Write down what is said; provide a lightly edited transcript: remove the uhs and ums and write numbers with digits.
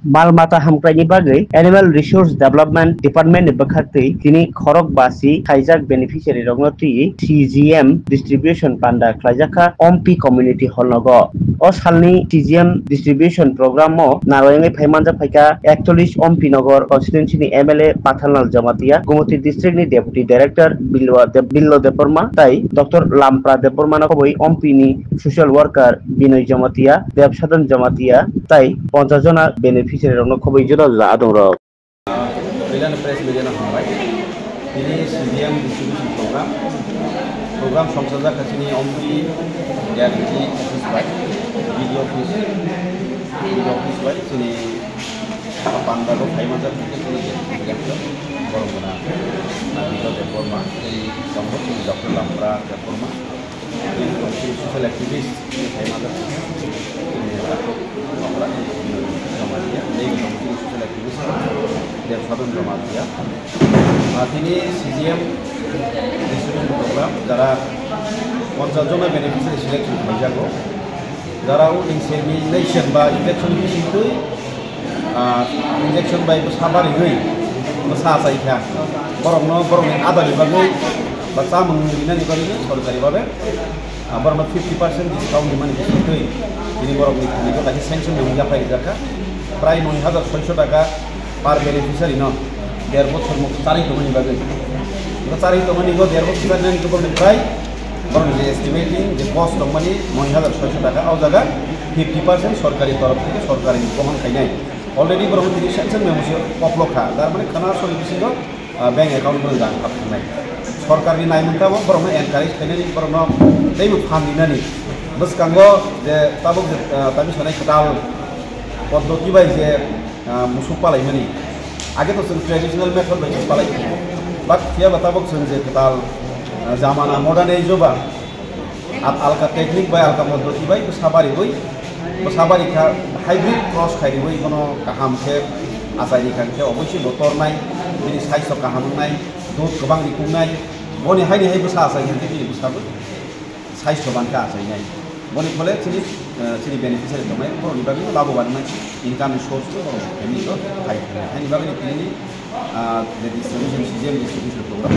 Malmata hamkraini bagai Animal Resource Development Department ni bakhaktui tini khorok basi khaijak beneficiary rokno tui CGM distribution panda khlaijaka OMP community hall nogo o salni CGM distribution program o naroyangai phaimanjak phaika 41 OMP Nagar constituency ni MLA Pathalal Jamatia Gumati district ni deputy director Billo Deborma tai Dr. Lampra Deborma no koboi OMP ni social worker Binoy Jamatia Debsadan Jamatia tai 50 jona beneficiary rokno koboi jora adong rok Bilan press media na hambai ini CDM distribution program সংসদা কাছিনি অমপি D R T office বাই ভিডিও office বাই চিনি পান্ডাগো ফাইমাজার থেকে চিনি গেছিল বরমনা ভিডিও দেবর্মা এই সম্ভব চিনি ডক্টর লাম্প্রা দেবর্মা এই সোশ্যাল অ্যাক্টিভিস্ট ফাইমাজার চিনি আমরা জমা দিয়া এই সোশ্যাল অ্যাক্টিভিস্ট দেবসাধন জমা দিয়া তিনি সিজিএম ডিস্ট্রিবিউশন প্রোগ্রাম যারা 50 জনা বেনিফিশিয়ারি সিলেকশন হয়ে যাবো যারা ইনসেমিনেশন বা ইনজেকশন বিশিষ্টই ইনজেকশন বাই সাবারি হই সা চাইখা বরং আদারি বাগৈ বা চামুং দিনানি বাগৈ সরকারিভাবে বরং 50% ডিসকাউন্ট মানে বিশিষ্টই তিনি বরং নিকো তাকে স্যাংশন হয়ে পাই যাকা প্রায় 9600 টাকা পার বেনিফিশিয়ারি ন 1.5 বছর মুখ চারি তমানি বাগৈ চারি তমানি গো 1.5 বছর নানি তো প্রায় বরং যে এস্টিমেটিং যে কস্ট দं মানে 9600 টাকা আও জায়গা 50% সরকারি তরফ থেকে সরকারি বহন খাইনাই অলরেডি বরং তিনি স্যাংশন মেমোসি কপলখা তার মানে খানা সলিবিসিগ ব্যাংক অ্যাকাউন্ট বরং দান খাপনাই সরকারি নাইমুনতাবো বরং এনকারেজ খাইনানি বরং दैबो फान्दिनानि बसकांगो जे ताबो ताबि सनाय खटाल पद्धति बाय जे मुसु पालायमानि आगे तो जों ट्रेडिशनल मेथड बाय पालाय बाट थिया बताबो जों जे खटाल जामाना मडार्न एज बा आलका टेक्निक बाय आलका पद्धति बाय साबारि बै साबारि का हाइब्रिड क्रस खाइरि बै कोनो काहाम के आसायनि खांखे अबयस्य दतरनाय बिनि साइज काहामनाय दूध गोबां दिकुनाय बनि हाइनि हाइबो सासाय खांखे बिनि बुसाबो साइज बानखा आसायनाय बनि फले चिनि बेनिफिशियारि दंनाय बरनि बागै लाबोबान मानसि इनकाम सोर्स फेमिलि को हाइ हाइनि बागै नि डिस्ट्रिबिउशन सिस्टेम डिस्ट्रिबिउशन प्रग्राम